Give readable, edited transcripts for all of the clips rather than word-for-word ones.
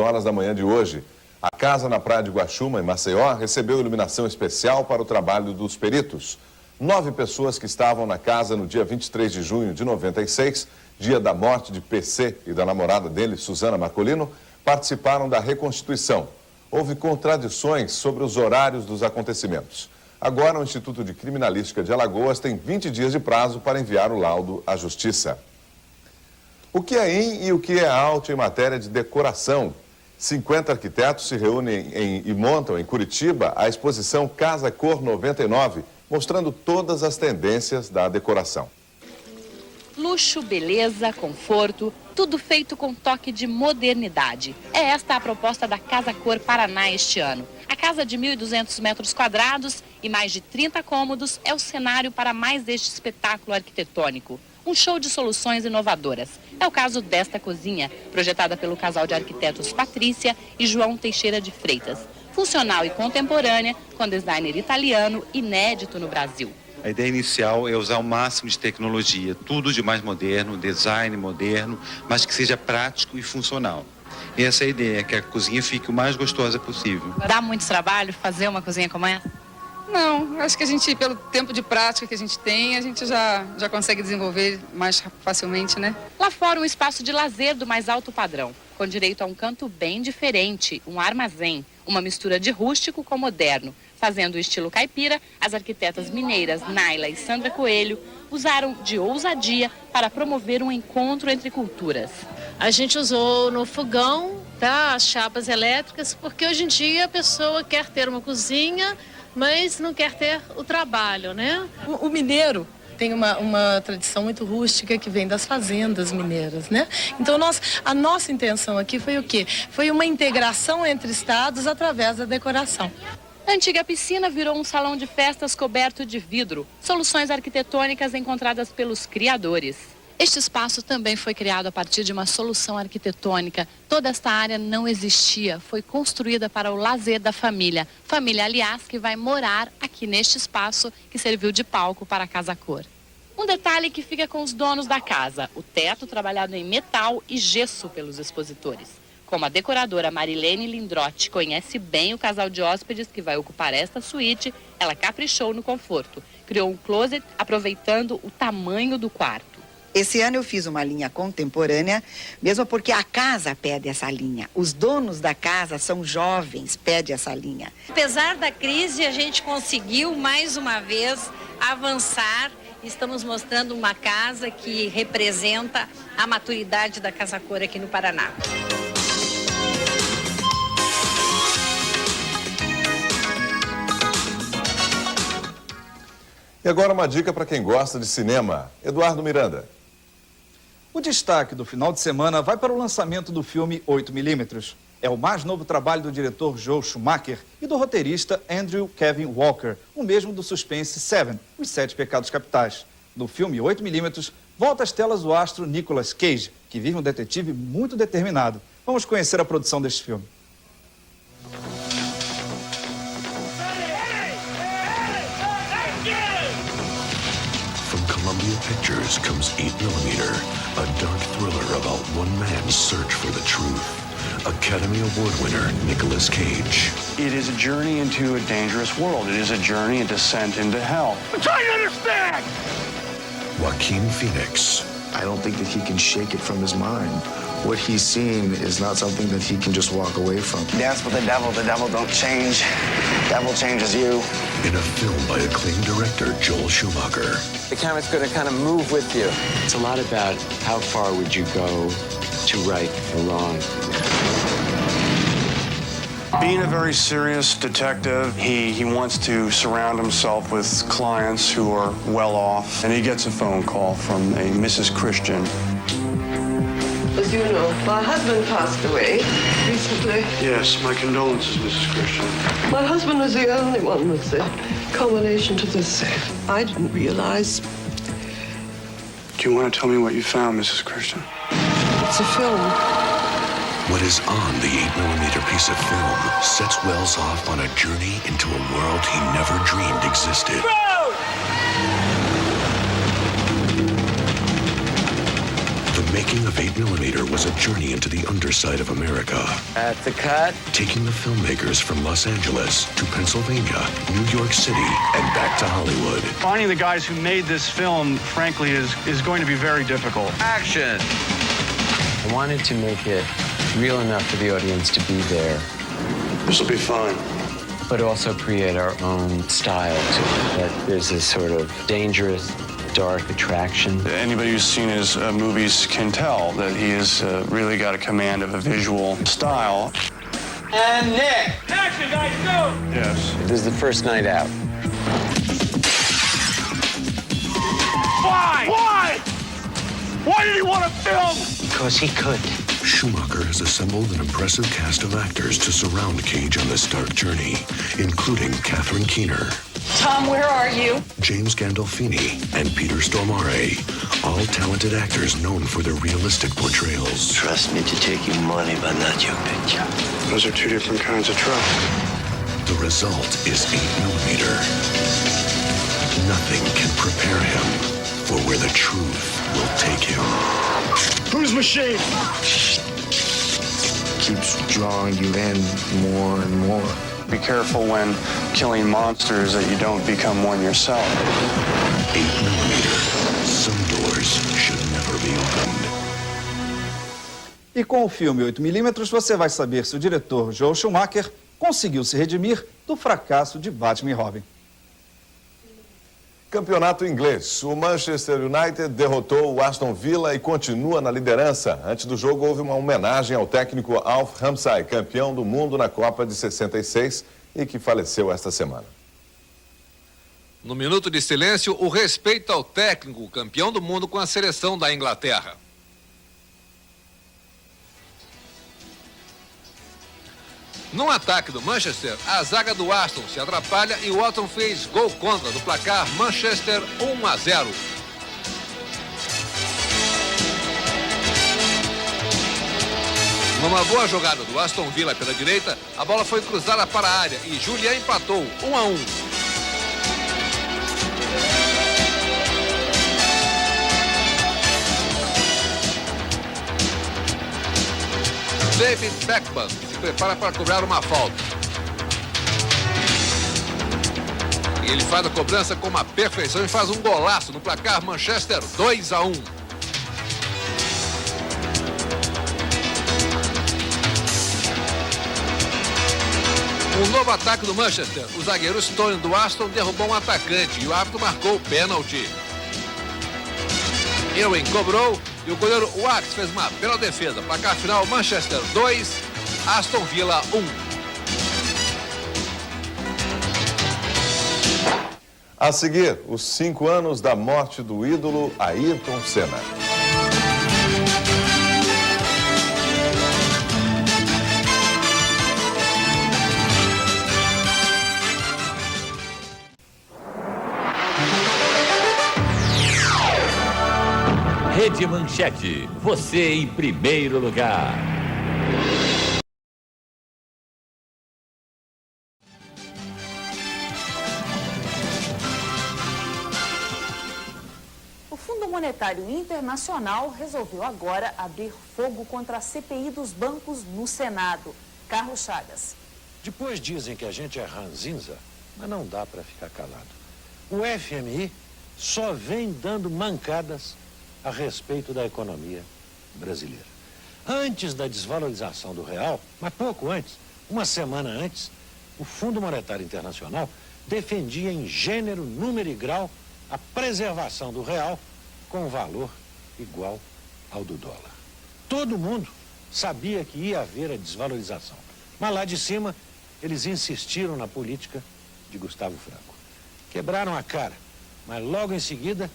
horas da manhã de hoje. A casa na Praia de Guaxuma, em Maceió, recebeu iluminação especial para o trabalho dos peritos. 9 pessoas que estavam na casa no dia 23 de junho de 96, dia da morte de PC e da namorada dele, Suzana Marcolino, participaram da reconstituição. Houve contradições sobre os horários dos acontecimentos. Agora, o Instituto de Criminalística de Alagoas tem 20 dias de prazo para enviar o laudo à Justiça. O que é in e o que é out em matéria de decoração? 50 arquitetos se reúnem e montam em Curitiba a exposição Casa Cor 99, mostrando todas as tendências da decoração. Luxo, beleza, conforto, tudo feito com toque de modernidade. É esta a proposta da Casa Cor Paraná este ano. A casa de 1.200 metros quadrados e mais de 30 cômodos é o cenário para mais deste espetáculo arquitetônico. Um show de soluções inovadoras. É o caso desta cozinha, projetada pelo casal de arquitetos Patrícia e João Teixeira de Freitas. Funcional e contemporânea, com designer italiano, inédito no Brasil. A ideia inicial é usar o máximo de tecnologia, tudo de mais moderno, design moderno, mas que seja prático e funcional. E essa é a ideia, que a cozinha fique o mais gostosa possível. Dá muito trabalho fazer uma cozinha como essa? Não, acho que a gente, pelo tempo de prática que a gente tem, a gente já consegue desenvolver mais facilmente, né? Lá fora, um espaço de lazer do mais alto padrão, com direito a um canto bem diferente, um armazém, uma mistura de rústico com moderno. Fazendo o estilo caipira, as arquitetas mineiras Naila e Sandra Coelho usaram de ousadia para promover um encontro entre culturas. A gente usou no fogão, tá, as chapas elétricas, porque hoje em dia a pessoa quer ter uma cozinha, mas não quer ter o trabalho, né? O mineiro tem uma tradição muito rústica que vem das fazendas mineiras, né? Então, a nossa intenção aqui foi o quê? Foi uma integração entre estados através da decoração. A antiga piscina virou um salão de festas coberto de vidro, soluções arquitetônicas encontradas pelos criadores. Este espaço também foi criado a partir de uma solução arquitetônica. Toda esta área não existia, foi construída para o lazer da família. Família, aliás, que vai morar aqui neste espaço que serviu de palco para a Casa Cor. Um detalhe que fica com os donos da casa, o teto trabalhado em metal e gesso pelos expositores. Como a decoradora Marilene Lindrotti conhece bem o casal de hóspedes que vai ocupar esta suíte, ela caprichou no conforto. Criou um closet aproveitando o tamanho do quarto. Esse ano eu fiz uma linha contemporânea, mesmo porque a casa pede essa linha. Os donos da casa são jovens, pede essa linha. Apesar da crise, a gente conseguiu mais uma vez avançar. Estamos mostrando uma casa que representa a maturidade da Casa Cor aqui no Paraná. E agora uma dica para quem gosta de cinema. Eduardo Miranda. O destaque do final de semana vai para o lançamento do filme 8mm. É o mais novo trabalho do diretor Joel Schumacher e do roteirista Andrew Kevin Walker, o mesmo do suspense Seven, Os 7 Pecados Capitais. No filme 8mm, volta às telas o astro Nicolas Cage, que vive um detetive muito determinado. Vamos conhecer a produção deste filme. Columbia Pictures comes 8mm, a dark thriller about one man's search for the truth. Academy Award winner Nicolas Cage. It is a journey into a dangerous world. It is a journey, a descent into hell. I'm trying to understand! Joaquin Phoenix. I don't think that he can shake it from his mind. What he's seeing is not something that he can just walk away from. Dance with the devil don't change. Devil changes you. In a film by acclaimed director Joel Schumacher. The camera's going to kind of move with you. It's a lot about how far would you go to right or wrong. Being a very serious detective, he wants to surround himself with clients who are well off, and he gets a phone call from a Mrs. Christian. As you know, my husband passed away recently. Yes, my condolences, Mrs. Christian. My husband was the only one with the combination to this safe. I didn't realize. Do you want to tell me what you found, Mrs. Christian? It's a film. What is on the 8mm piece of film sets Wells off on a journey into a world he never dreamed existed. The making of 8mm was a journey into the underside of America. At the cut. Taking the filmmakers from Los Angeles to Pennsylvania, New York City, and back to Hollywood. Finding the guys who made this film, frankly, is going to be very difficult. Action! I wanted to make it real enough for the audience to be there. This will be fun. But also create our own style to it. That there's this sort of dangerous, dark attraction. Anybody who's seen his movies can tell that he has really got a command of a visual style. And Nick! Action, guys, go! Yes. This is the first night out. Why? Why? Why did he want to film? Because he could. Schumacher has assembled an impressive cast of actors to surround Cage on this dark journey, including Catherine Keener, Tom, where are you? James Gandolfini, and Peter Stormare, all talented actors known for their realistic portrayals. Trust me to take your money, but not your picture. Those are two different kinds of trust. The result is 8mm. Nothing can prepare him for where the truth will take him. Whose machine? Keeps drawing you in more and more. Be careful when killing monsters that you don't become one yourself. 8mm. Some doors should never be opened. E com o filme 8mm, você vai saber se o diretor Joel Schumacher conseguiu se redimir do fracasso de Batman e Robin. Campeonato inglês. O Manchester United derrotou o Aston Villa e continua na liderança. Antes do jogo, houve uma homenagem ao técnico Alf Ramsay, campeão do mundo na Copa de 66 e que faleceu esta semana. No minuto de silêncio, o respeito ao técnico, campeão do mundo com a seleção da Inglaterra. Num ataque do Manchester, a zaga do Aston se atrapalha e o Watson fez gol contra do placar Manchester 1-0. Numa boa jogada do Aston Villa pela direita, a bola foi cruzada para a área e Julian empatou 1-1. David Beckham se prepara para cobrar uma falta. E ele faz a cobrança com uma perfeição e faz um golaço no placar Manchester 2-1. Um novo ataque do Manchester. O zagueiro Stone do Aston derrubou um atacante e o árbitro marcou o pênalti. Ewen cobrou e o goleiro Wax fez uma bela defesa. Placar final Manchester 2, Aston Villa 1. A seguir, os 5 anos da morte do ídolo Ayrton Senna. Rede Manchete, você em primeiro lugar. O Fundo Monetário Internacional resolveu agora abrir fogo contra a CPI dos bancos no Senado. Carlos Chagas. Depois dizem que a gente é ranzinza, mas não dá para ficar calado. O FMI só vem dando mancadas a respeito da economia brasileira. Antes da desvalorização do real, mas pouco antes, uma semana antes, o Fundo Monetário Internacional defendia em gênero, número e grau a preservação do real com valor igual ao do dólar. Todo mundo sabia que ia haver a desvalorização, mas lá de cima eles insistiram na política de Gustavo Franco. Quebraram a cara, mas logo em seguida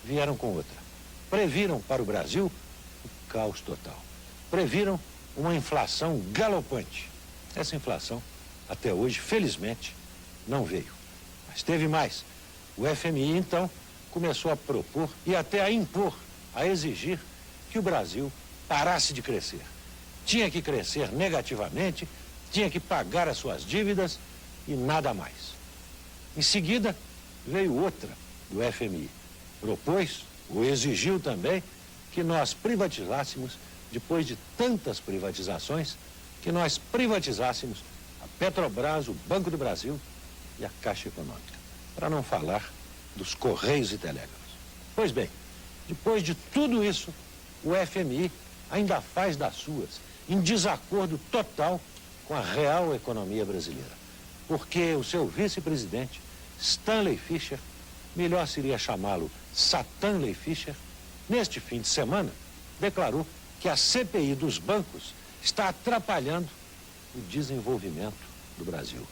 vieram com outra. Previram para o Brasil o caos total. Previram uma inflação galopante. Essa inflação, até hoje, felizmente, não veio. Mas teve mais. O FMI, então, começou a propor e até a impor, a exigir que o Brasil parasse de crescer. Tinha que crescer negativamente, tinha que pagar as suas dívidas e nada mais. Em seguida, veio outra do FMI. Propôs ou exigiu também que nós privatizássemos, depois de tantas privatizações, que nós privatizássemos a Petrobras, o Banco do Brasil e a Caixa Econômica, para não falar dos Correios e Telégrafos. Pois bem, depois de tudo isso, o FMI ainda faz das suas, em desacordo total com a real economia brasileira, porque o seu vice-presidente, Stanley Fischer, melhor seria chamá-lo Satanley Fischer, neste fim de semana, declarou que a CPI dos bancos está atrapalhando o desenvolvimento do Brasil,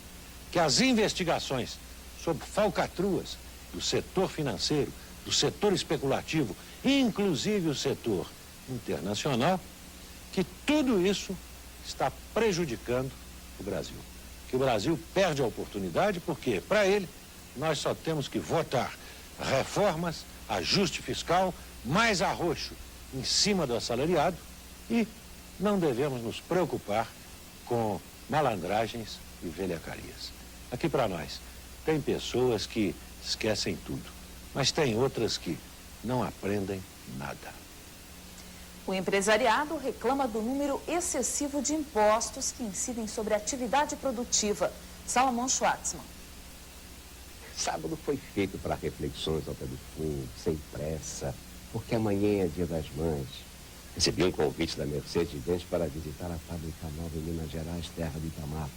que as investigações sobre falcatruas do setor financeiro, do setor especulativo, inclusive o setor internacional, que tudo isso está prejudicando o Brasil. Que o Brasil perde a oportunidade porque, para ele, nós só temos que votar reformas, ajuste fiscal, mais arroxo em cima do assalariado e não devemos nos preocupar com malandragens e velhacarias. Aqui para nós, tem pessoas que esquecem tudo, mas tem outras que não aprendem nada. O empresariado reclama do número excessivo de impostos que incidem sobre a atividade produtiva. Salomão Schwartzman. Sábado foi feito para reflexões ao pé do fogo, sem pressa, porque amanhã é Dia das Mães. Recebi um convite da Mercedes-Benz para visitar a fábrica nova em Minas Gerais, terra do Itamar.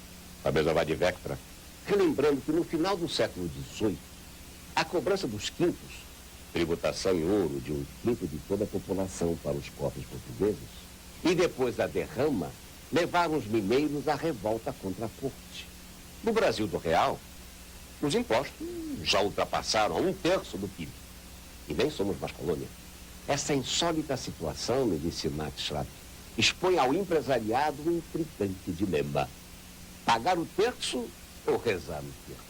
Talvez eu vá de Vectra, relembrando que no final do século XVIII, a cobrança dos quintos, tributação em ouro de um quinto de toda a população para os cofres portugueses, e depois a derrama, levaram os mineiros à revolta contra a corte. No Brasil do Real, os impostos já ultrapassaram a 1/3 do PIB. E nem somos mais colônia. Essa insólita situação, me disse Max Schrapp, expõe ao empresariado um intrigante dilema: pagar o terço ou rezar no terço?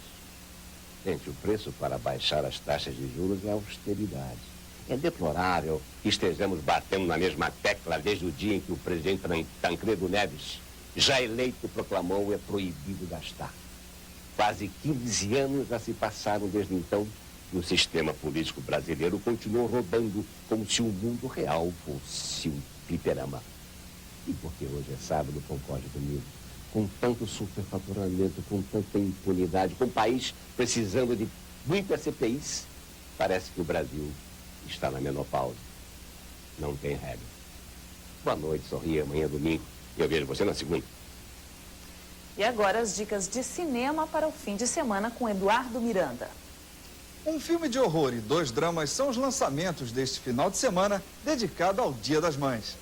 Gente, o preço para baixar as taxas de juros é a austeridade. É deplorável que estejamos batendo na mesma tecla desde o dia em que o presidente Tancredo Neves, já eleito, proclamou é proibido gastar. Quase 15 anos já se passaram desde então e o sistema político brasileiro continuou rodando como se o mundo real fosse um fliperama. E porque hoje é sábado, concorde comigo, com tanto superfaturamento, com tanta impunidade, com o país precisando de muitas CPIs, parece que o Brasil está na menopausa. Não tem regra. Boa noite, sorria, amanhã é domingo. Eu vejo você na segunda. E agora as dicas de cinema para o fim de semana com Eduardo Miranda. Um filme de horror e 2 dramas são os lançamentos deste final de semana dedicado ao Dia das Mães.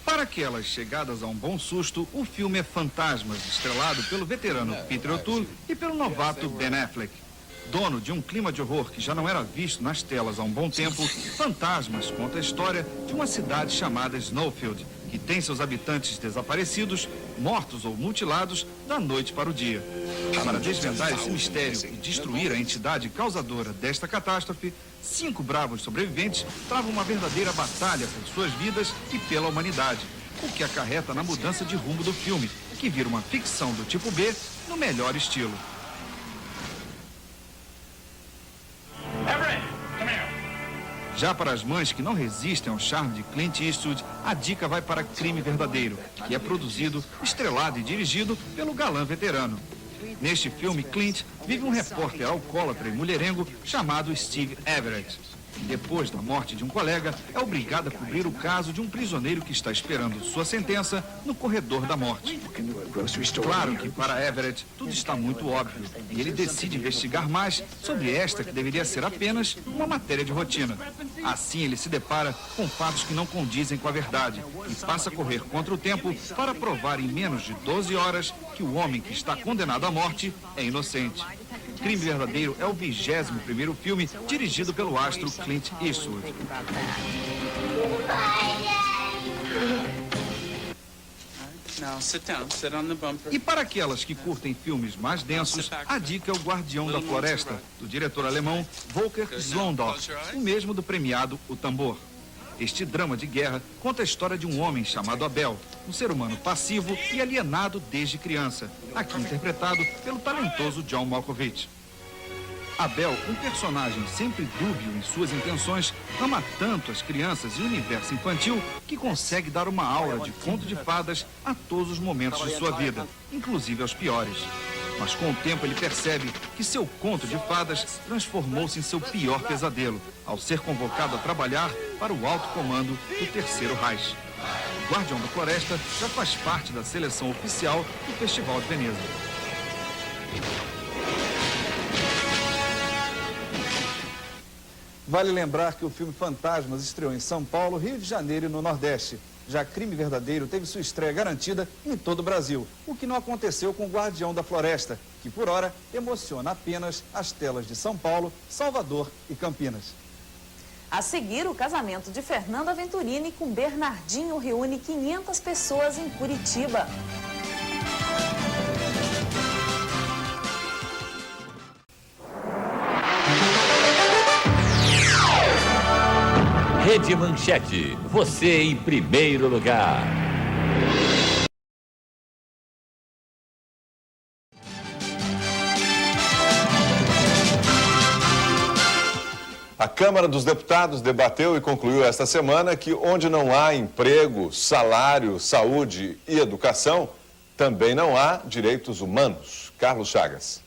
Para aquelas chegadas a um bom susto, o filme é Fantasmas, estrelado pelo veterano Peter O'Toole e pelo novato Ben Affleck. Dono de um clima de horror que já não era visto nas telas há um bom tempo, Fantasmas conta a história de uma cidade chamada Snowfield, que tem seus habitantes desaparecidos, mortos ou mutilados da noite para o dia. Para desvendar esse mistério e destruir a entidade causadora desta catástrofe, 5 bravos sobreviventes travam uma verdadeira batalha por suas vidas e pela humanidade, o que acarreta na mudança de rumo do filme, que vira uma ficção do tipo B no melhor estilo. Já para as mães que não resistem ao charme de Clint Eastwood, a dica vai para Crime Verdadeiro, que é produzido, estrelado e dirigido pelo galã veterano. Neste filme, Clint vive um repórter alcoólatra e mulherengo chamado Steve Everett. Depois da morte de um colega, é obrigado a cobrir o caso de um prisioneiro que está esperando sua sentença no corredor da morte. Claro que para Everett tudo está muito óbvio e ele decide investigar mais sobre esta que deveria ser apenas uma matéria de rotina. Assim ele se depara com fatos que não condizem com a verdade e passa a correr contra o tempo para provar em menos de 12 horas que o homem que está condenado à morte é inocente. Crime Verdadeiro é o 21º filme dirigido pelo astro Clint Eastwood. E para aquelas que curtem filmes mais densos, a dica é O Guardião da Floresta, do diretor alemão Volker Slondorf, o mesmo do premiado O Tambor. Este drama de guerra conta a história de um homem chamado Abel, um ser humano passivo e alienado desde criança, aqui interpretado pelo talentoso John Malkovich. Abel, um personagem sempre dúbio em suas intenções, ama tanto as crianças e o universo infantil que consegue dar uma aula de conto de fadas a todos os momentos de sua vida, inclusive aos piores. Mas com o tempo ele percebe que seu conto de fadas transformou-se em seu pior pesadelo, ao ser convocado a trabalhar para o alto comando do Terceiro Reich. O Guardião da Floresta já faz parte da seleção oficial do Festival de Veneza. Vale lembrar que o filme Fantasmas estreou em São Paulo, Rio de Janeiro e no Nordeste. Já Crime Verdadeiro teve sua estreia garantida em todo o Brasil, o que não aconteceu com o Guardião da Floresta, que por hora emociona apenas as telas de São Paulo, Salvador e Campinas. A seguir, o casamento de Fernanda Venturini com Bernardinho reúne 500 pessoas em Curitiba. Rede Manchete, você em primeiro lugar. A Câmara dos Deputados debateu e concluiu esta semana que onde não há emprego, salário, saúde e educação, também não há direitos humanos. Carlos Chagas.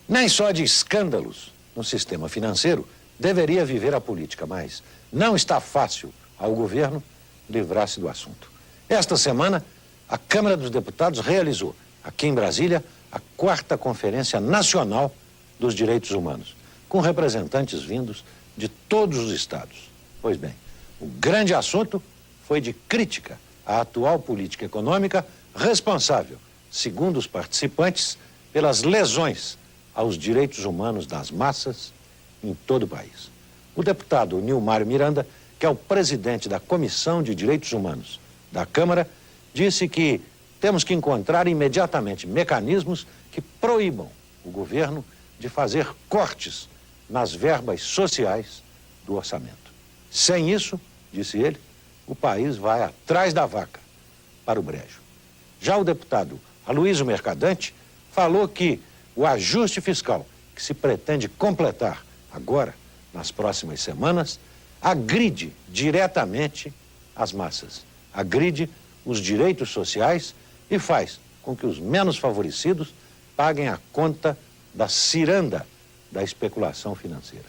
Nem só de escândalos no sistema financeiro deveria viver a política, mas não está fácil ao governo livrar-se do assunto. Esta semana, a Câmara dos Deputados realizou, aqui em Brasília, a 4ª Conferência Nacional dos Direitos Humanos, com representantes vindos de todos os estados. Pois bem, o grande assunto foi de crítica à atual política econômica responsável, segundo os participantes, pelas lesões aos direitos humanos das massas em todo o país. O deputado Nilmário Miranda, que é o presidente da Comissão de Direitos Humanos da Câmara, disse que temos que encontrar imediatamente mecanismos que proíbam o governo de fazer cortes nas verbas sociais do orçamento. Sem isso, disse ele, o país vai atrás da vaca para o brejo. Já o deputado Aloysio Mercadante falou que o ajuste fiscal que se pretende completar agora, nas próximas semanas, agride diretamente as massas, agride os direitos sociais e faz com que os menos favorecidos paguem a conta da ciranda da especulação financeira.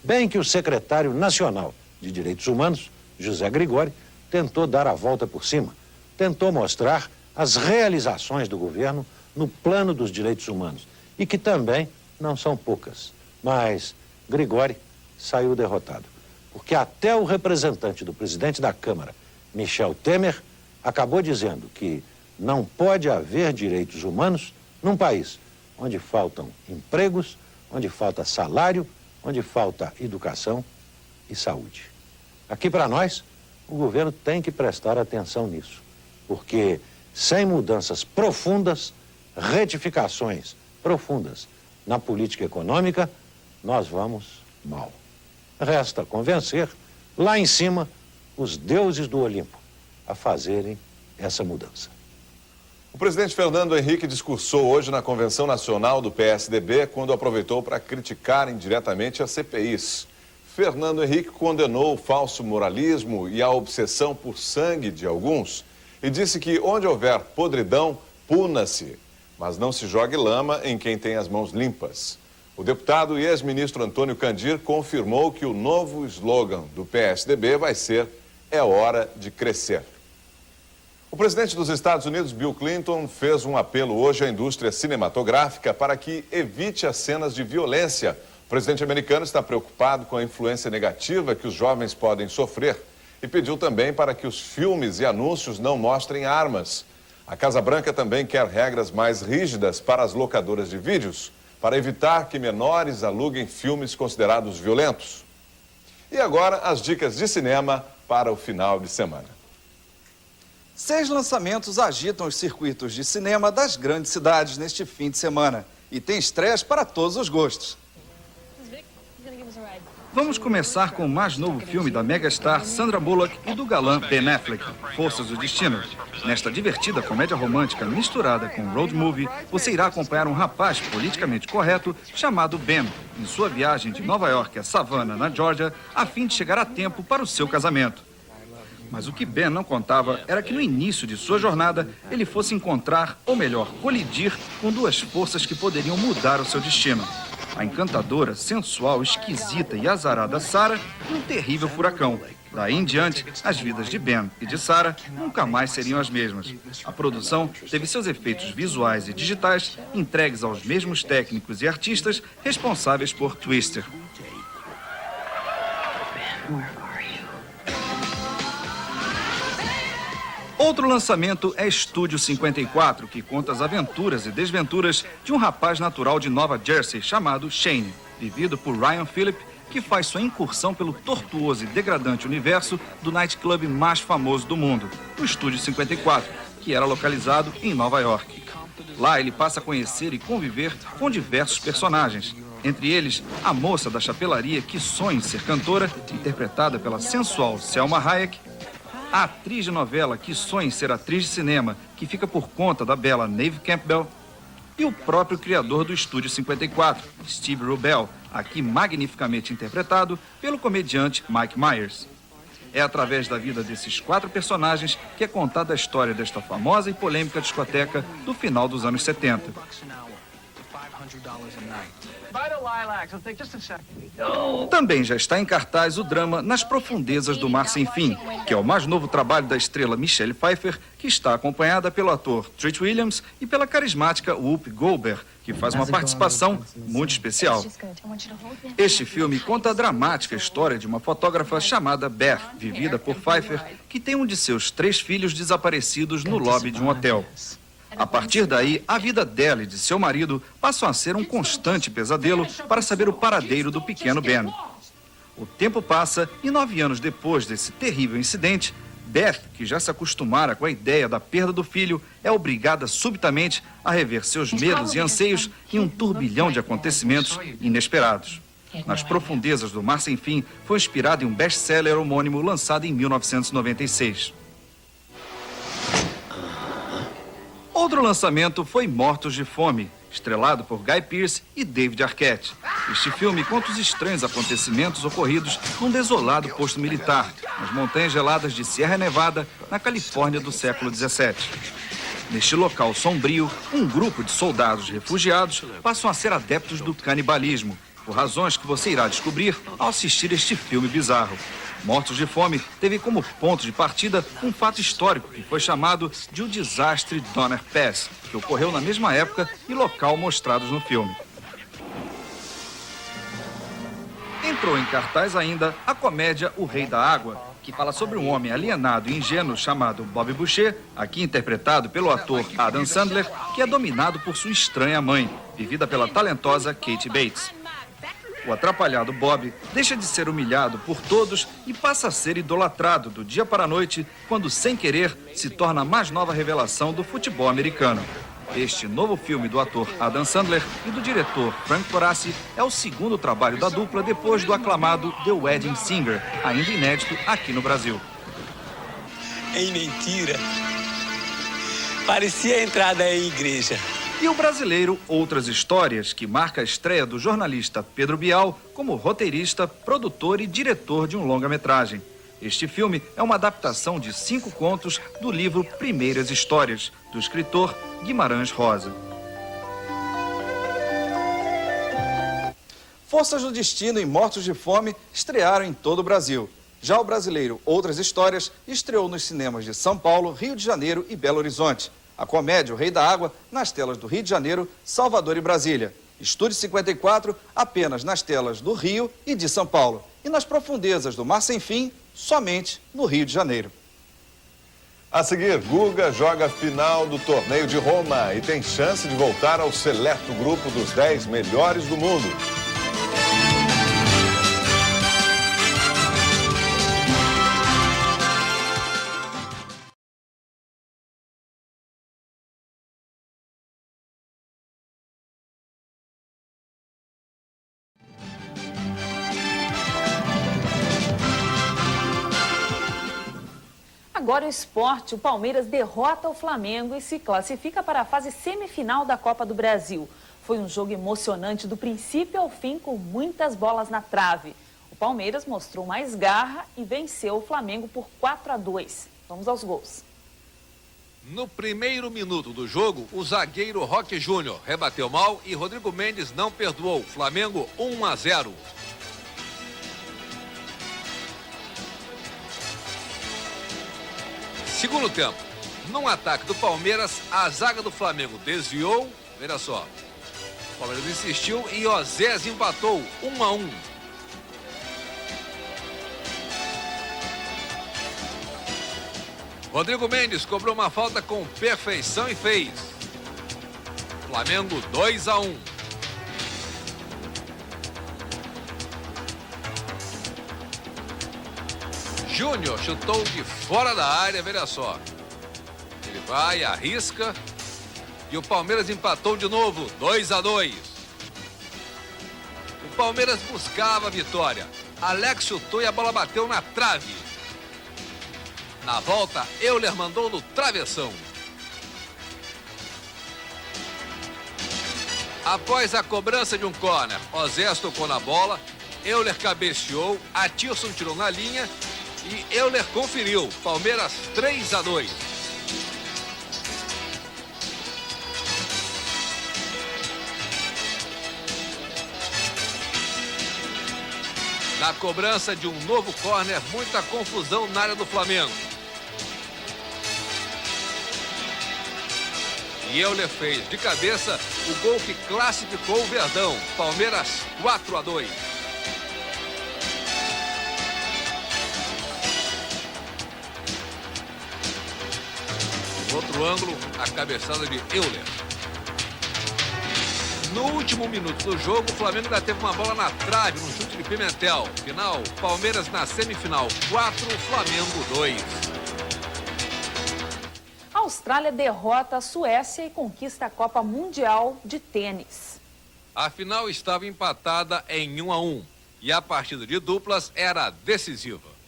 Bem que o secretário nacional de Direitos Humanos, José Gregori, tentou dar a volta por cima, tentou mostrar as realizações do governo no plano dos direitos humanos, e que também não são poucas, mas Gregori saiu derrotado, porque até o representante do presidente da Câmara, Michel Temer, acabou dizendo que não pode haver direitos humanos num país onde faltam empregos, onde falta salário, onde falta educação e saúde. Aqui para nós, o governo tem que prestar atenção nisso, porque sem mudanças profundas, retificações profundas na política econômica, nós vamos mal. Resta convencer, lá em cima, os deuses do Olimpo a fazerem essa mudança. O presidente Fernando Henrique discursou hoje na Convenção Nacional do PSDB quando aproveitou para criticar indiretamente as CPIs. Fernando Henrique condenou o falso moralismo e a obsessão por sangue de alguns e disse que onde houver podridão, puna-se, mas não se jogue lama em quem tem as mãos limpas. O deputado e ex-ministro Antônio Candir confirmou que o novo slogan do PSDB vai ser "É hora de crescer". O presidente dos Estados Unidos, Bill Clinton, fez um apelo hoje à indústria cinematográfica para que evite as cenas de violência. O presidente americano está preocupado com a influência negativa que os jovens podem sofrer e pediu também para que os filmes e anúncios não mostrem armas. A Casa Branca também quer regras mais rígidas para as locadoras de vídeos, para evitar que menores aluguem filmes considerados violentos. E agora, as dicas de cinema para o final de semana. 6 lançamentos agitam os circuitos de cinema das grandes cidades neste fim de semana. E tem estreias para todos os gostos. Vamos começar com o mais novo filme da megastar Sandra Bullock e do galã Ben Affleck, Forças do Destino. Nesta divertida comédia romântica misturada com road movie, você irá acompanhar um rapaz politicamente correto chamado Ben, em sua viagem de Nova York a Savannah, na Geórgia, a fim de chegar a tempo para o seu casamento. Mas o que Ben não contava era que no início de sua jornada ele fosse encontrar, ou melhor, colidir com duas forças que poderiam mudar o seu destino. A encantadora, sensual, esquisita e azarada Sarah e um terrível furacão. Daí em diante, as vidas de Ben e de Sarah nunca mais seriam as mesmas. A produção teve seus efeitos visuais e digitais entregues aos mesmos técnicos e artistas responsáveis por Twister. Outro lançamento é Estúdio 54, que conta as aventuras e desventuras de um rapaz natural de Nova Jersey chamado Shane, vivido por Ryan Phillip, que faz sua incursão pelo tortuoso e degradante universo do nightclub mais famoso do mundo, o Estúdio 54, que era localizado em Nova York. Lá ele passa a conhecer e conviver com diversos personagens, entre eles a moça da chapelaria que sonha em ser cantora, interpretada pela sensual Selma Hayek, a atriz de novela que sonha em ser atriz de cinema, que fica por conta da bela Neve Campbell, e o próprio criador do Estúdio 54, Steve Rubell, aqui magnificamente interpretado pelo comediante Mike Myers. É através da vida desses 4 personagens que é contada a história desta famosa e polêmica discoteca do final dos anos 70. Também já está em cartaz o drama Nas Profundezas do Mar Sem Fim, que é o mais novo trabalho da estrela Michelle Pfeiffer, que está acompanhada pelo ator Treat Williams e pela carismática Whoopi Goldberg, que faz uma participação muito especial. Este filme conta a dramática história de uma fotógrafa chamada Beth, vivida por Pfeiffer, que tem um de seus 3 filhos desaparecidos no lobby de um hotel. A partir daí, a vida dela e de seu marido passam a ser um constante pesadelo para saber o paradeiro do pequeno Ben. O tempo passa e 9 anos depois desse terrível incidente, Beth, que já se acostumara com a ideia da perda do filho, é obrigada subitamente a rever seus medos e anseios em um turbilhão de acontecimentos inesperados. Nas Profundezas do Mar Sem Fim foi inspirado em um best-seller homônimo lançado em 1996. Outro lançamento foi Mortos de Fome, estrelado por Guy Pearce e David Arquette. Este filme conta os estranhos acontecimentos ocorridos num desolado posto militar, nas montanhas geladas de Sierra Nevada, na Califórnia do século XVII. Neste local sombrio, um grupo de soldados refugiados passam a ser adeptos do canibalismo, por razões que você irá descobrir ao assistir este filme bizarro. Mortos de Fome teve como ponto de partida um fato histórico que foi chamado de o desastre Donner Pass, que ocorreu na mesma época e local mostrados no filme. Entrou em cartaz ainda a comédia O Rei da Água, que fala sobre um homem alienado e ingênuo chamado Bob Boucher, aqui interpretado pelo ator Adam Sandler, que é dominado por sua estranha mãe, vivida pela talentosa Kathy Bates. O atrapalhado Bob deixa de ser humilhado por todos e passa a ser idolatrado do dia para a noite, quando, sem querer, se torna a mais nova revelação do futebol americano. Este novo filme do ator Adam Sandler e do diretor Frank Coraci é o segundo trabalho da dupla depois do aclamado The Wedding Singer, ainda inédito aqui no Brasil. É mentira. Parecia a entrada em igreja. E o brasileiro Outras Histórias, que marca a estreia do jornalista Pedro Bial como roteirista, produtor e diretor de um longa-metragem. Este filme é uma adaptação de 5 contos do livro Primeiras Histórias, do escritor Guimarães Rosa. Forças do Destino e Mortos de Fome estrearam em todo o Brasil. Já o brasileiro Outras Histórias estreou nos cinemas de São Paulo, Rio de Janeiro e Belo Horizonte. A comédia O Rei da Água nas telas do Rio de Janeiro, Salvador e Brasília. Estúdio 54 apenas nas telas do Rio e de São Paulo. E nas Profundezas do Mar Sem Fim, somente no Rio de Janeiro. A seguir, Guga joga a final do torneio de Roma e tem chance de voltar ao seleto grupo dos 10 melhores do mundo. agora o esporte. O Palmeiras derrota o Flamengo e se classifica para a fase semifinal da Copa do Brasil. Foi um jogo emocionante do princípio ao fim, com muitas bolas na trave. O Palmeiras mostrou mais garra e venceu o Flamengo por 4-2. Vamos aos gols. No primeiro minuto do jogo, o zagueiro Roque Júnior rebateu mal e Rodrigo Mendes não perdoou. Flamengo 1-0. Segundo tempo, num ataque do Palmeiras, a zaga do Flamengo desviou. Veja só, o Palmeiras insistiu e Osés empatou 1-1. Rodrigo Mendes cobrou uma falta com perfeição e fez. Flamengo 2-1. Júnior chutou de fora da área, veja só. Ele vai, arrisca. E o Palmeiras empatou de novo, 2-2. O Palmeiras buscava a vitória. Alex chutou e a bola bateu na trave. Na volta, Euler mandou no travessão. Após a cobrança de um córner, Osés tocou na bola, Euler cabeceou, Atilson tirou na linha e Euler conferiu. Palmeiras 3-2. Na cobrança de um novo córner, muita confusão na área do Flamengo. E Euler fez de cabeça o gol que classificou o Verdão. Palmeiras 4-2. No outro ângulo, a cabeçada de Euler. No último minuto do jogo, o Flamengo ainda teve uma bola na trave, num chute de Pimentel. Final, Palmeiras na semifinal 4, Flamengo 2. A Austrália derrota a Suécia e conquista a Copa Mundial de Tênis. A final estava empatada em 1-1 e a partida de duplas era decisiva.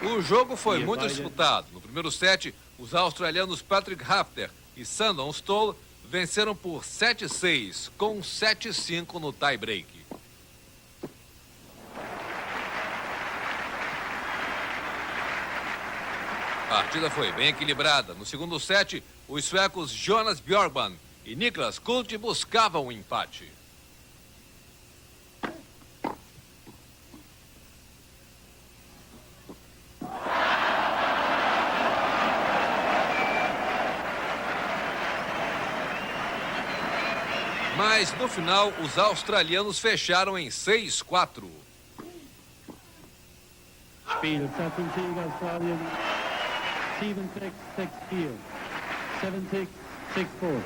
O jogo foi muito disputado. No primeiro set, os australianos Patrick Rafter e Sandon Stoll venceram por 7-6, com 7-5 no tie-break. A partida foi bem equilibrada. No segundo set, os suecos Jonas Björkman e Niklas Kult buscavam o empate. Mas, no final, os australianos fecharam em 6-4. Spiel 17 Australien, 7-6, 6-4. 7-6, 6-4.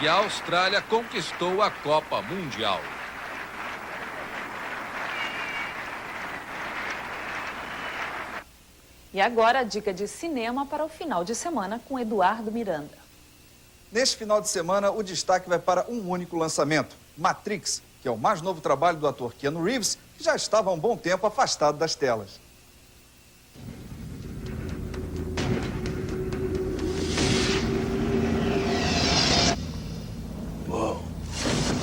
E a Austrália conquistou a Copa Mundial. E agora a dica de cinema para o final de semana com Eduardo Miranda. Neste final de semana, o destaque vai para um único lançamento, Matrix, que é o mais novo trabalho do ator Keanu Reeves, que já estava há um bom tempo afastado das telas.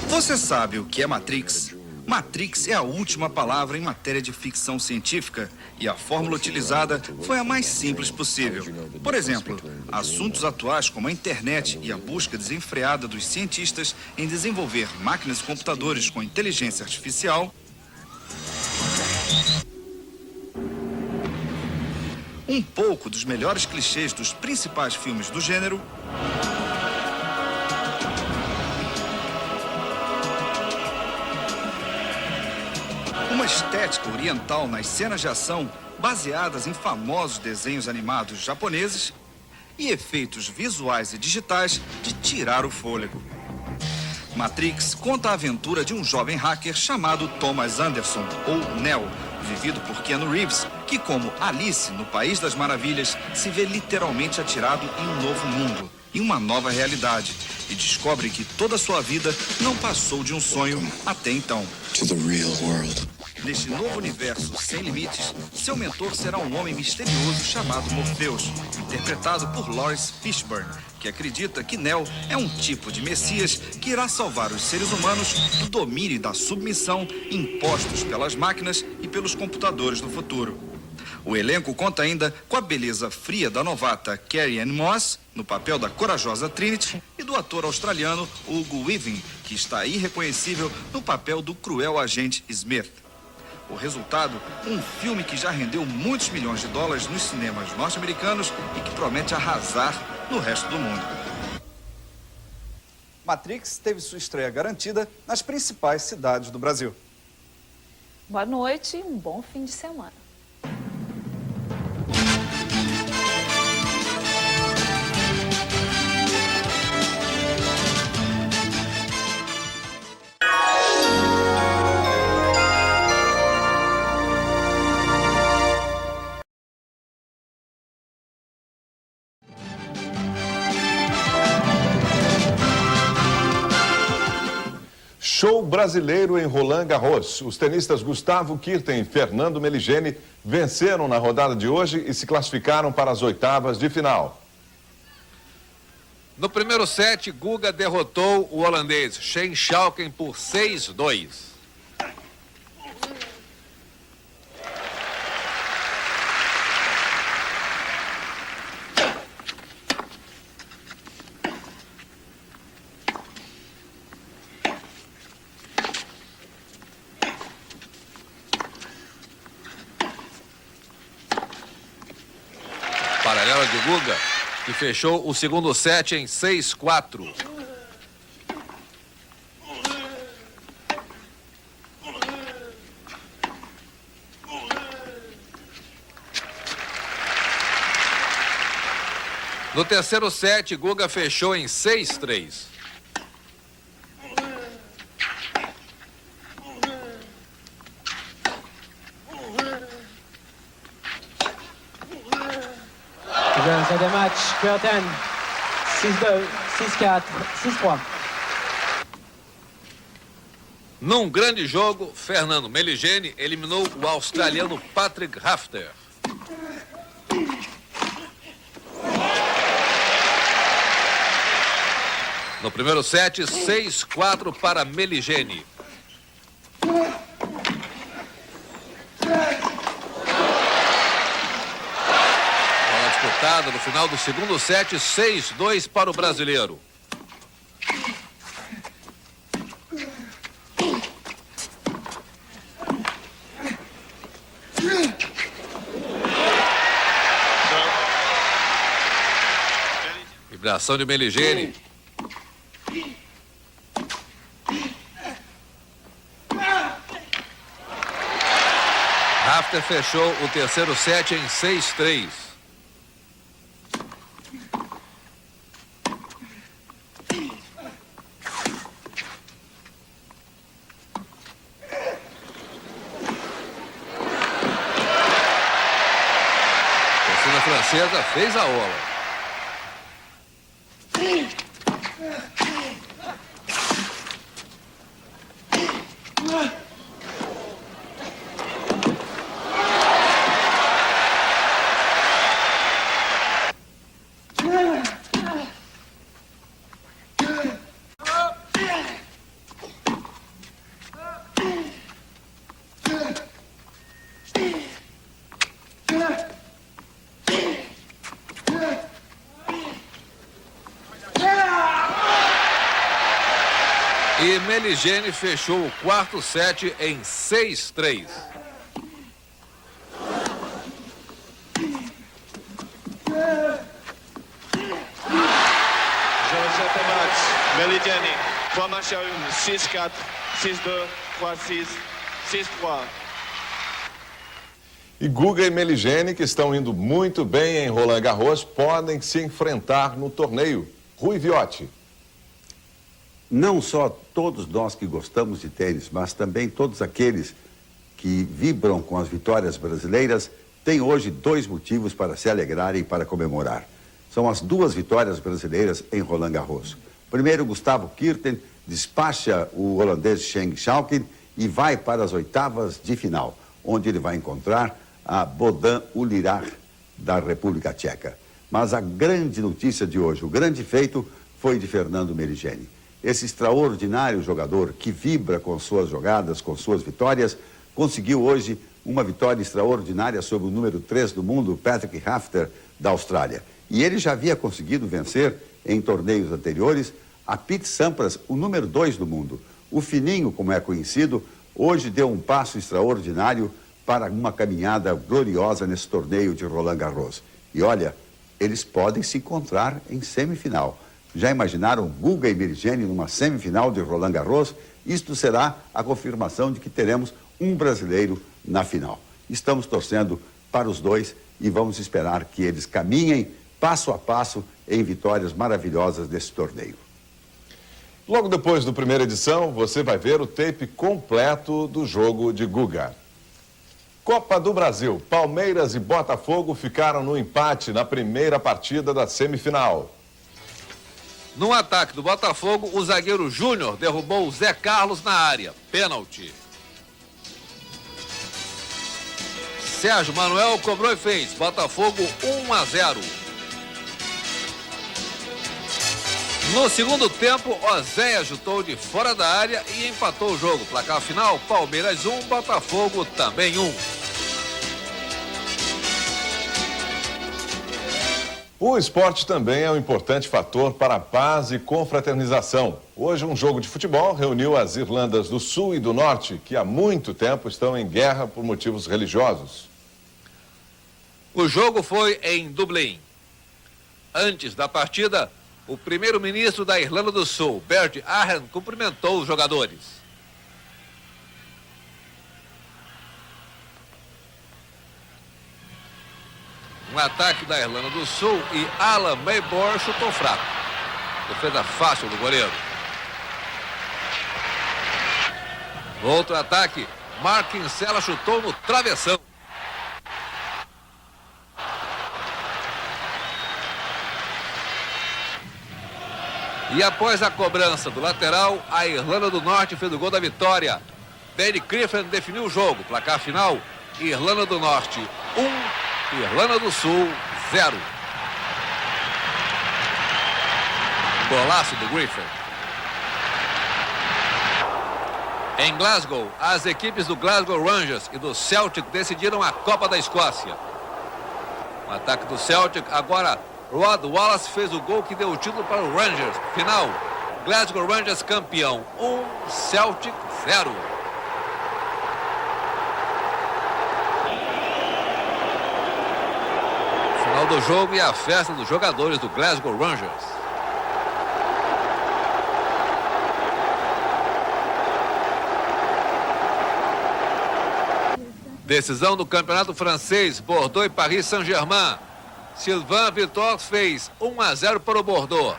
Você sabe o que é Matrix? Matrix é a última palavra em matéria de ficção científica e a fórmula utilizada foi a mais simples possível. Por exemplo, assuntos atuais como a internet e a busca desenfreada dos cientistas em desenvolver máquinas e computadores com inteligência artificial, um pouco dos melhores clichês dos principais filmes do gênero, uma estética oriental nas cenas de ação baseadas em famosos desenhos animados japoneses e efeitos visuais e digitais de tirar o fôlego. Matrix conta a aventura de um jovem hacker chamado Thomas Anderson, ou Neo, vivido por Keanu Reeves, que, como Alice no País das Maravilhas, se vê literalmente atirado em um novo mundo. em uma nova realidade e descobre que toda a sua vida não passou de um sonho até então. To the real world. Neste novo universo sem limites, seu mentor será um homem misterioso chamado Morpheus, interpretado por Lawrence Fishburne, que acredita que Neo é um tipo de Messias que irá salvar os seres humanos do domínio e da submissão impostos pelas máquinas e pelos computadores do futuro. O elenco conta ainda com a beleza fria da novata Carrie-Anne Moss, no papel da corajosa Trinity, e do ator australiano Hugo Weaving, que está irreconhecível no papel do cruel agente Smith. O resultado, um filme que já rendeu muitos milhões de dólares nos cinemas norte-americanos e que promete arrasar no resto do mundo. Matrix teve sua estreia garantida nas principais cidades do Brasil. Boa noite e um bom fim de semana. Show brasileiro em Roland Garros. Os tenistas Gustavo Kuerten e Fernando Meligeni venceram na rodada de hoje e se classificaram para as oitavas de final. No primeiro set, Guga derrotou o holandês Shane Schalken por 6-2. Paralela de Guga, que fechou o segundo set em 6-4. No terceiro set, Guga fechou em 6-3. C'est des matchs. Kuerten, 6-2, 6-4, 6-3. Num grande jogo, Fernando Meligeni eliminou o australiano Patrick Rafter. No primeiro set, 6-4 para Meligeni. No final do segundo set, 6-2 para o brasileiro. Vibração de Meligeni. Rafter fechou o terceiro set em 6-3. A francesa fez a ola. E Meligeni fechou o quarto set em 6-3. Meligeni, 3 matchs à 1, 6-4, 6-2, 3-6, 6-3. E Guga e Meligeni, que estão indo muito bem em Roland Garros, podem se enfrentar no torneio. Rui Viotti. Não só todos nós que gostamos de tênis, mas também todos aqueles que vibram com as vitórias brasileiras têm hoje 2 motivos para se alegrarem e para comemorar. são as 2 vitórias brasileiras em Roland Garros. Primeiro, Gustavo Kuerten despacha o holandês Cheng Schalken e vai para as 8as de final, onde ele vai encontrar a Bodan Ulirar, da República Tcheca. Mas a grande notícia de hoje, o grande feito, foi de Fernando Meligeni. Esse extraordinário jogador que vibra com suas jogadas, com suas vitórias, conseguiu hoje uma vitória extraordinária sobre o número 3 do mundo, Patrick Rafter, da Austrália. E ele já havia conseguido vencer em torneios anteriores a Pete Sampras, o número 2 do mundo. O Fininho, como é conhecido, hoje deu um passo extraordinário para uma caminhada gloriosa nesse torneio de Roland Garros. E olha, eles podem se encontrar em semifinal. Já imaginaram Guga e Meligeni numa semifinal de Roland Garros? Isto será a confirmação de que teremos um brasileiro na final. Estamos torcendo para os dois e vamos esperar que eles caminhem passo a passo em vitórias maravilhosas desse torneio. Logo depois do primeira edição, você vai ver o tape completo do jogo de Guga. Copa do Brasil. Palmeiras e Botafogo ficaram no empate na primeira partida da semifinal. No ataque do Botafogo, o zagueiro Júnior derrubou o Zé Carlos na área. Pênalti. Sérgio Manuel cobrou e fez. Botafogo 1-0. No segundo tempo, Oséia chutou de fora da área e empatou o jogo. Placar final, Palmeiras 1, Botafogo também 1. O esporte também é um importante fator para a paz e confraternização. Hoje, um jogo de futebol reuniu as Irlandas do Sul e do Norte, que há muito tempo estão em guerra por motivos religiosos. O jogo foi em Dublin. Antes da partida, o primeiro-ministro da Irlanda do Sul, Bert Ahern, cumprimentou os jogadores. Um ataque da Irlanda do Sul e Alan Maybor chutou fraco. Defesa fácil do goleiro. Outro ataque, Mark Kinsella chutou no travessão. E após a cobrança do lateral, a Irlanda do Norte fez o gol da vitória. Danny Griffin definiu o jogo. Placar final, Irlanda do Norte 1, Irlanda do Sul 0. Golaço do Griffin. Em Glasgow, as equipes do Glasgow Rangers e do Celtic decidiram a Copa da Escócia. O ataque do Celtic, agora Rod Wallace fez o gol que deu o título para o Rangers. Final, Glasgow Rangers campeão 1, Celtic 0. Final do jogo e a festa dos jogadores do Glasgow Rangers. Decisão do campeonato francês, Bordeaux e Paris Saint-Germain. Sylvain Victor fez 1-0 para o Bordeaux.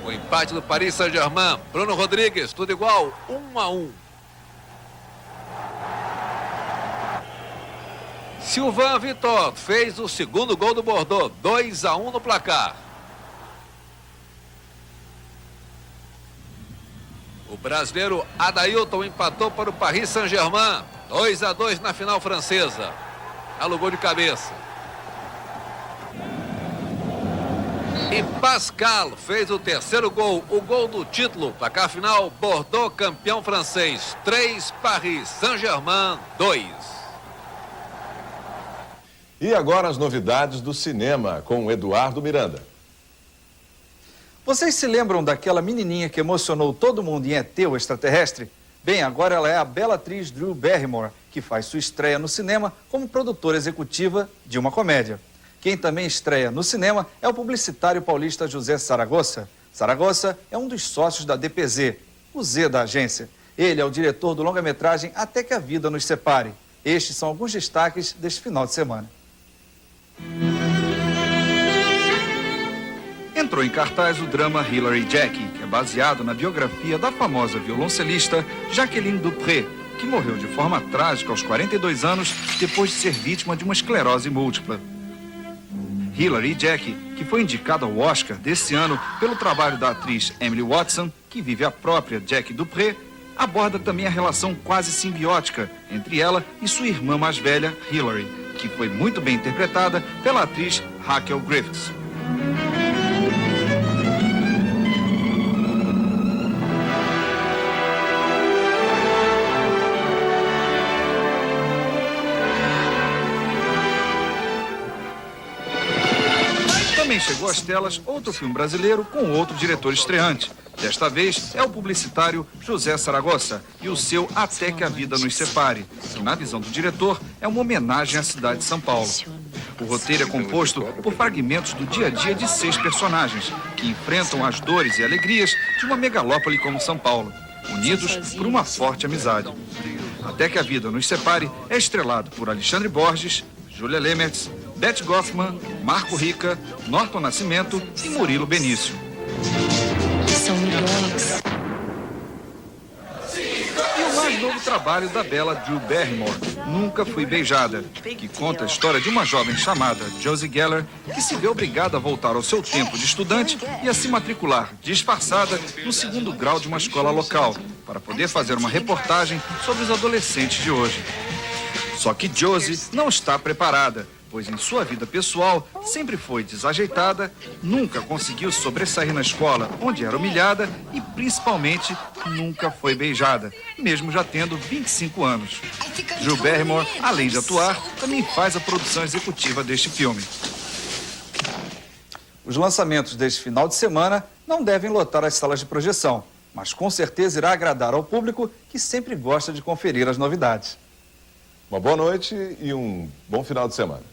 O empate do Paris Saint-Germain, Bruno Rodrigues, tudo igual, 1-1. Sylvain Victor fez o segundo gol do Bordeaux, 2-1 no placar. O brasileiro Adailton empatou para o Paris Saint-Germain, 2-2 na final francesa. Alugou de cabeça. E Pascal fez o terceiro gol, o gol do título. Placar final, Bordeaux campeão francês, 3, Paris Saint-Germain 2. E agora as novidades do cinema com o Eduardo Miranda. Vocês se lembram daquela menininha que emocionou todo mundo em ET, o extraterrestre? Bem, agora ela é a bela atriz Drew Barrymore, que faz sua estreia no cinema como produtora executiva de uma comédia. Quem também estreia no cinema é o publicitário paulista José Saragossa. Saragossa é um dos sócios da DPZ, o Z da agência. Ele é o diretor do longa-metragem Até que a Vida Nos Separe. Estes são alguns destaques deste final de semana. Entrou em cartaz o drama Hilary Jackie, que é baseado na biografia da famosa violoncelista Jacqueline Dupré, que morreu de forma trágica aos 42 anos depois de ser vítima de uma esclerose múltipla. Hilary e Jackie, que foi indicada ao Oscar desse ano pelo trabalho da atriz Emily Watson, que vive a própria Jackie Dupré, aborda também a relação quase simbiótica entre ela e sua irmã mais velha, Hilary, que foi muito bem interpretada pela atriz Rachel Griffiths. Também chegou às telas outro filme brasileiro com outro diretor estreante. Desta vez é o publicitário José Saragossa e o seu Até que a Vida Nos Separe, que na visão do diretor é uma homenagem à cidade de São Paulo. O roteiro é composto por fragmentos do dia a dia de 6 personagens, que enfrentam as dores e alegrias de uma megalópole como São Paulo, unidos por uma forte amizade. Até que a Vida Nos Separe é estrelado por Alexandre Borges, Júlia Lemertz, Beth Goffman, Marco Rica, Norton Nascimento e Murilo Benício. São milhões. E o mais novo trabalho da bela Drew Barrymore, Nunca Fui Beijada, que conta a história de uma jovem chamada Josie Geller, que se vê obrigada a voltar ao seu tempo de estudante e a se matricular disfarçada no 2º grau de uma escola local, para poder fazer uma reportagem sobre os adolescentes de hoje. Só que Josie não está preparada, pois em sua vida pessoal sempre foi desajeitada, nunca conseguiu sobressair na escola, onde era humilhada e, principalmente, nunca foi beijada, mesmo já tendo 25 anos. Drew Barrymore, além de atuar, também faz a produção executiva deste filme. Os lançamentos deste final de semana não devem lotar as salas de projeção, mas com certeza irá agradar ao público que sempre gosta de conferir as novidades. Uma boa noite e um bom final de semana.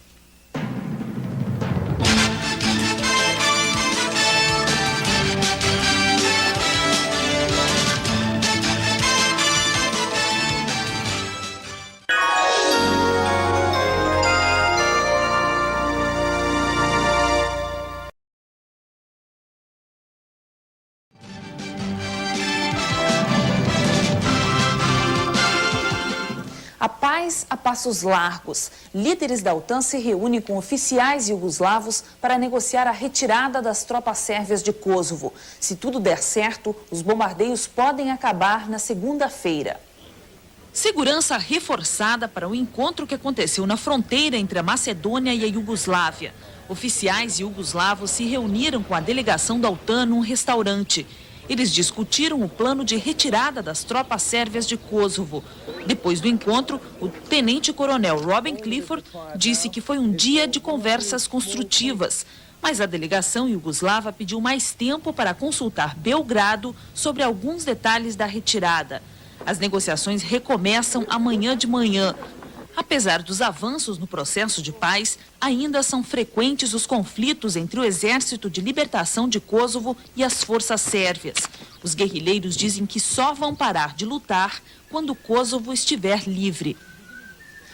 A paz a passos largos. Líderes da OTAN se reúnem com oficiais iugoslavos para negociar a retirada das tropas sérvias de Kosovo. Se tudo der certo, os bombardeios podem acabar na segunda-feira. Segurança reforçada para o encontro que aconteceu na fronteira entre a Macedônia e a Iugoslávia. Oficiais iugoslavos se reuniram com a delegação da OTAN num restaurante. Eles discutiram o plano de retirada das tropas sérvias de Kosovo. Depois do encontro, o tenente-coronel Robin Clifford disse que foi um dia de conversas construtivas. Mas a delegação iugoslava pediu mais tempo para consultar Belgrado sobre alguns detalhes da retirada. As negociações recomeçam amanhã de manhã. Apesar dos avanços no processo de paz, ainda são frequentes os conflitos entre o Exército de Libertação de Kosovo e as forças sérvias. Os guerrilheiros dizem que só vão parar de lutar quando Kosovo estiver livre.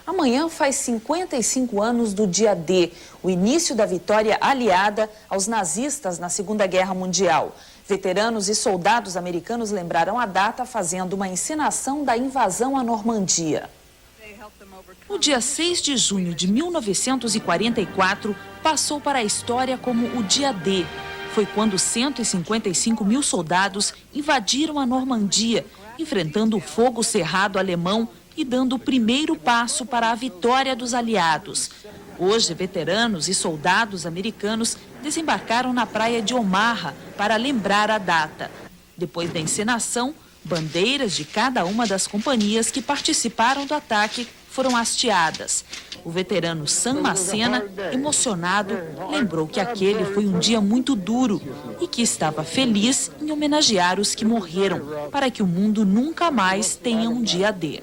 Amanhã faz 55 anos do dia D, o início da vitória aliada aos nazistas na Segunda Guerra Mundial. Veteranos e soldados americanos lembraram a data fazendo uma encenação da invasão à Normandia. O dia 6 de junho de 1944 passou para a história como o dia D. Foi quando 155 mil soldados invadiram a Normandia, enfrentando o fogo cerrado alemão e dando o primeiro passo para a vitória dos aliados. Hoje, veteranos e soldados americanos desembarcaram na praia de Omaha para lembrar a data. Depois da encenação, bandeiras de cada uma das companhias que participaram do ataque foram hasteadas. O veterano Sam Macena, emocionado, lembrou que aquele foi um dia muito duro e que estava feliz em homenagear os que morreram, para que o mundo nunca mais tenha um dia D.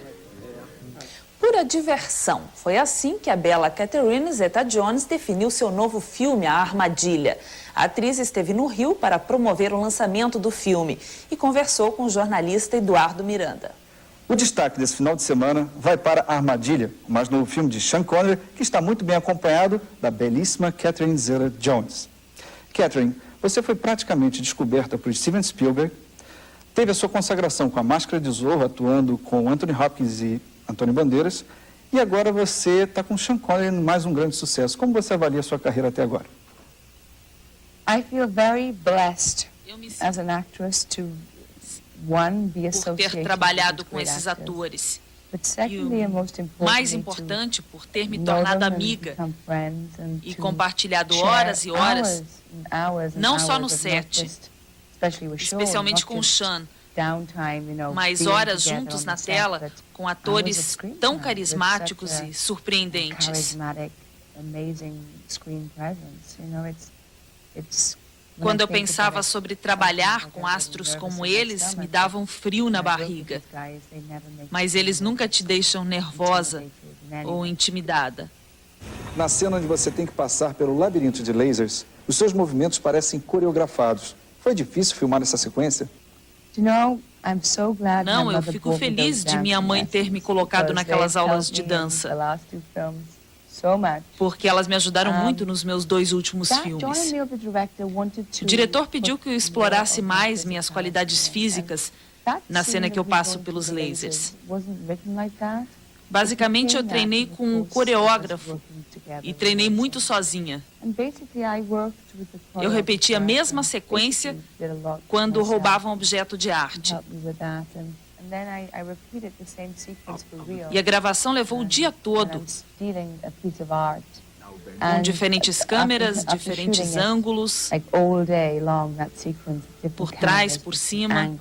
Pura diversão. Foi assim que a bela Catherine Zeta-Jones definiu seu novo filme, A Armadilha. A atriz esteve no Rio para promover o lançamento do filme e conversou com o jornalista Eduardo Miranda. O destaque desse final de semana vai para A Armadilha, o mais novo filme de Sean Connery, que está muito bem acompanhado da belíssima Catherine Zeta-Jones. Catherine, você foi praticamente descoberta por Steven Spielberg, teve a sua consagração com A Máscara de Zorro, atuando com Anthony Hopkins e Antônio Bandeiras. E agora você está com Sean Connery em mais um grande sucesso. Como você avalia a sua carreira até agora? I feel very blessed as an actress to por ter trabalhado com esses atores. E o mais importante, por ter me tornado amiga e compartilhado horas e horas, não só no set, especialmente com o Sean, mas horas juntos na tela com atores tão carismáticos e surpreendentes. Quando eu pensava sobre trabalhar com astros como eles, me dava um frio na barriga. Mas eles nunca te deixam nervosa ou intimidada. Na cena onde você tem que passar pelo labirinto de lasers, os seus movimentos parecem coreografados. Foi difícil filmar essa sequência? Não, eu fico feliz de minha mãe ter me colocado naquelas aulas de dança, porque elas me ajudaram muito nos meus 2 últimos filmes. O diretor pediu que eu explorasse mais minhas qualidades físicas na cena que eu passo pelos lasers. Basicamente, eu treinei com um coreógrafo e treinei muito sozinha. Eu repeti a mesma sequência quando roubava um objeto de arte. E a gravação levou o dia todo, com diferentes câmeras, diferentes ângulos, por trás, por cima.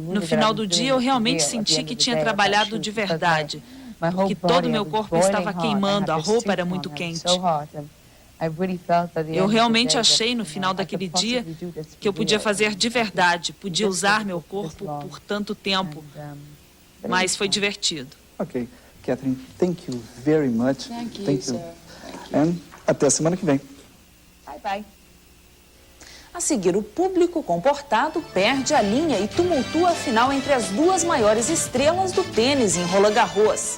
No final do dia, eu realmente senti que tinha trabalhado de verdade, porque todo o meu corpo estava queimando, a roupa era muito quente. Eu realmente achei, no final daquele dia, que eu podia fazer de verdade, podia usar meu corpo por tanto tempo, mas foi divertido. Ok. Catherine, thank you very much. Thank you, sir. And até a semana que vem. Bye, bye. A seguir, o público comportado perde a linha e tumultua a final entre as 2 maiores estrelas do tênis em Roland Garros.